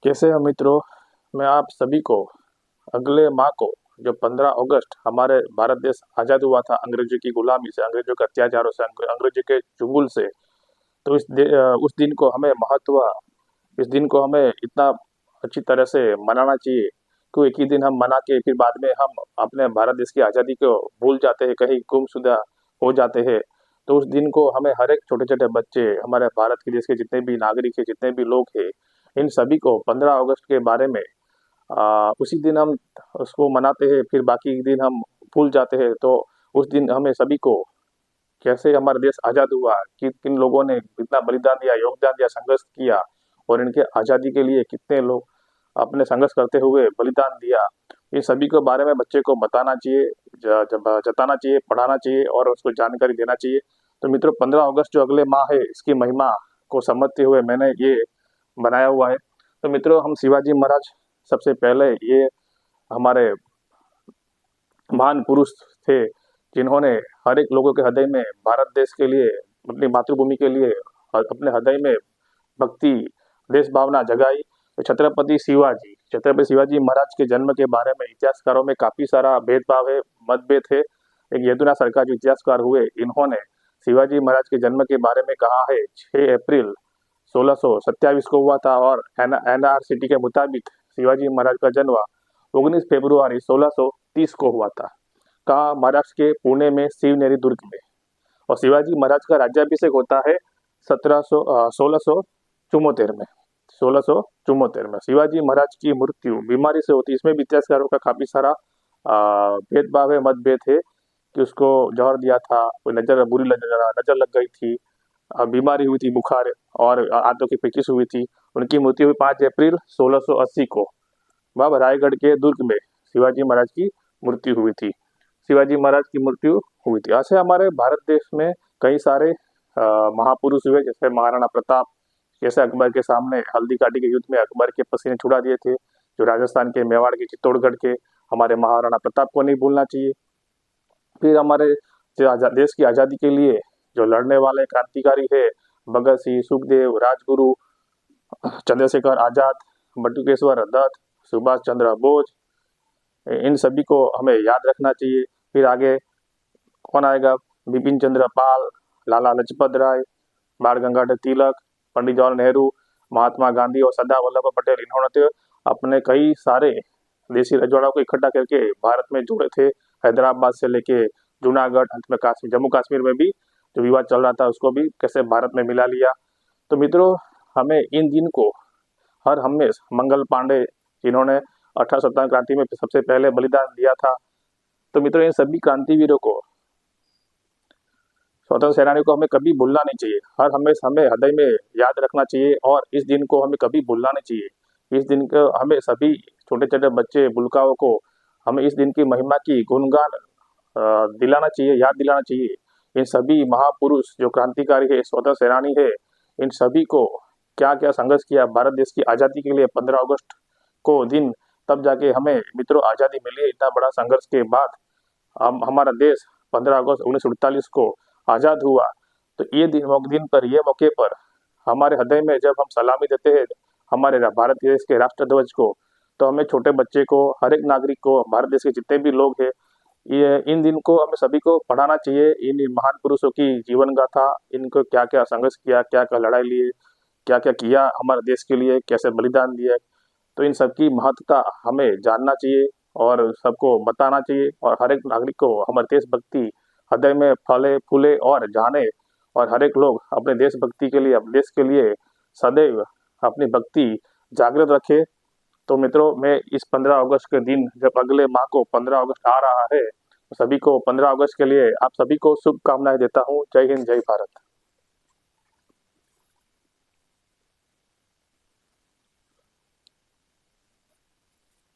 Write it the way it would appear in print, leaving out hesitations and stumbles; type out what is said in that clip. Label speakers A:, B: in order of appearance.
A: कैसे हैं मित्रों। मैं आप सभी को अगले माह को जो 15 अगस्त हमारे भारत देश आज़ाद हुआ था अंग्रेजों की गुलामी से, अंग्रेजों के अत्याचारों से, अंग्रेजों के चुंगल से। तो उस दिन को हमें महत्व, इस दिन को हमें इतना अच्छी तरह से मनाना चाहिए कि एक ही दिन हम मना के फिर बाद में हम अपने भारत देश की आज़ादी को भूल जाते हैं, कहीं गुमशुदा हो जाते हैं। तो उस दिन को हमें हर एक छोटे छोटे बच्चे, हमारे भारत के देश के जितने भी नागरिक हैं, जितने भी लोग हैं, इन सभी को 15 अगस्त के बारे में उसी दिन हम उसको मनाते हैं, फिर बाकी दिन हम भूल जाते हैं। तो उस दिन हमें सभी को कैसे हमारा देश आज़ाद हुआ, कि किन लोगों ने कितना बलिदान दिया, योगदान दिया, संघर्ष किया, और इनके आज़ादी के लिए कितने लोग अपने संघर्ष करते हुए बलिदान दिया, इन सभी के बारे में बच्चे को बताना चाहिए, जताना चाहिए, पढ़ाना चाहिए और उसको जानकारी देना चाहिए। तो मित्रों, 15 अगस्त जो अगले माह है, इसकी महिमा को समझते हुए मैंने ये बनाया हुआ है। तो मित्रों, हम शिवाजी महाराज सबसे पहले ये हमारे महान पुरुष थे, जिन्होंने हर एक लोगों के हृदय में भारत देश के लिए, अपनी मातृभूमि के लिए अपने हृदय में भक्ति, देश भावना जगाई। तो छत्रपति शिवाजी महाराज के जन्म के बारे में इतिहासकारों में काफी सारा भेदभाव है, मतभेद है। एक यदुना सरकार जो इतिहासकार हुए, इन्होंने शिवाजी महाराज के जन्म के बारे में कहा है 6 अप्रैल 1627 को हुआ था, और NRCT के मुताबिक शिवाजी महाराज का जन्म 19 फरवरी 1630 को हुआ था। कहा? महाराष्ट्र के पुणे में, शिवनेरी दुर्ग में। और शिवाजी महाराज का राज्याभिषेक होता है 1674 में। 1674 में शिवाजी महाराज की मृत्यु बीमारी से होती है। इसमें भी इतिहासकारों का काफी सारा भेदभाव है, मतभेद है, कि उसको जहर दिया था, कोई नजर लग गई थी, बीमारी हुई थी, बुखार और आंतों की पेचिश हुई थी। उनकी मृत्यु हुई 5 अप्रैल 1680 को। बाबा रायगढ़ के दुर्ग में शिवाजी महाराज की मृत्यु हुई थी। शिवाजी महाराज की मृत्यु हुई थी। ऐसे हमारे भारत देश में कई सारे महापुरुष हुए, जैसे महाराणा प्रताप, जैसे अकबर के सामने हल्दीघाटी के युद्ध में अकबर के पसीने छुड़ा दिए थे। जो राजस्थान के मेवाड़ के चित्तौड़गढ़ के हमारे महाराणा प्रताप को नहीं भूलना चाहिए। फिर हमारे जो देश की आज़ादी के लिए जो लड़ने वाले क्रांतिकारी है, भगत सिंह, सुखदेव, राजगुरु, चंद्रशेखर आजाद, बटुकेश्वर दत्त, सुभाष चंद्र बोस, इन सभी को हमें याद रखना चाहिए। फिर आगे कौन आएगा? बिपिन चंद्र पाल, लाला लाजपत राय, बाल गंगाधर तिलक, पंडित जवाहरलाल नेहरू, महात्मा गांधी और सरदार वल्लभ भाई पटेल। इन्होंने तो अपने कई सारे देशी रजवाड़ों को इकट्ठा करके भारत में जोड़े थे। हैदराबाद से लेके जूनागढ़, अंत में काश्मीर, जम्मू कश्मीर में भी जो विवाद चल रहा था, उसको भी कैसे भारत में मिला लिया। तो मित्रों, हमें इन दिन को हर हमेशा मंगल पांडे, जिन्होंने 1857 क्रांति में सबसे पहले बलिदान दिया था, तो मित्रों इन सभी क्रांतिवीरों को, स्वतंत्र सेनानियों को हमें कभी भूलना नहीं चाहिए। हर हमेशा हमें हृदय में याद रखना चाहिए, और इस दिन को हमें कभी भूलना नहीं चाहिए। इस दिन को हमें सभी छोटे छोटे बच्चे, बुलकाओं को हमें इस दिन की महिमा की गुणगान दिलाना चाहिए, याद दिलाना चाहिए। इन सभी महापुरुष जो क्रांतिकारी है, स्वतंत्र सेनानी है, इन सभी को क्या क्या संघर्ष किया भारत देश की आज़ादी के लिए। 15 अगस्त को दिन, तब जाके हमें मित्रों आज़ादी मिली है। इतना बड़ा संघर्ष के बाद हमारा देश 15 अगस्त 1948 को आज़ाद हुआ। तो ये दिन मौके पर हमारे हृदय में जब हम सलामी देते हैं हमारे भारत देश के राष्ट्र ध्वज को, तो हमें छोटे बच्चे को, हर एक नागरिक को, भारत देश के जितने भी लोग हैं, ये इन दिन को हमें सभी को पढ़ाना चाहिए। इन महान पुरुषों की जीवन गाथा, इनको क्या क्या संघर्ष किया, क्या क्या लड़ाई लिए, क्या क्या किया हमारे देश के लिए, कैसे बलिदान दिया, तो इन सब की महत्वता हमें जानना चाहिए और सबको बताना चाहिए। और हर एक नागरिक को हमारे देशभक्ति हृदय में फले फूले और जाने, और हर एक लोग अपने देशभक्ति के लिए, अपने देश के लिए सदैव अपनी भक्ति जागृत रखे। तो मित्रों, मैं इस 15 अगस्त के दिन, जब अगले माह को 15 अगस्त आ रहा है, तो सभी को 15 अगस्त के लिए आप सभी को शुभकामनाएं देता हूँ। जय हिंद, जय भारत।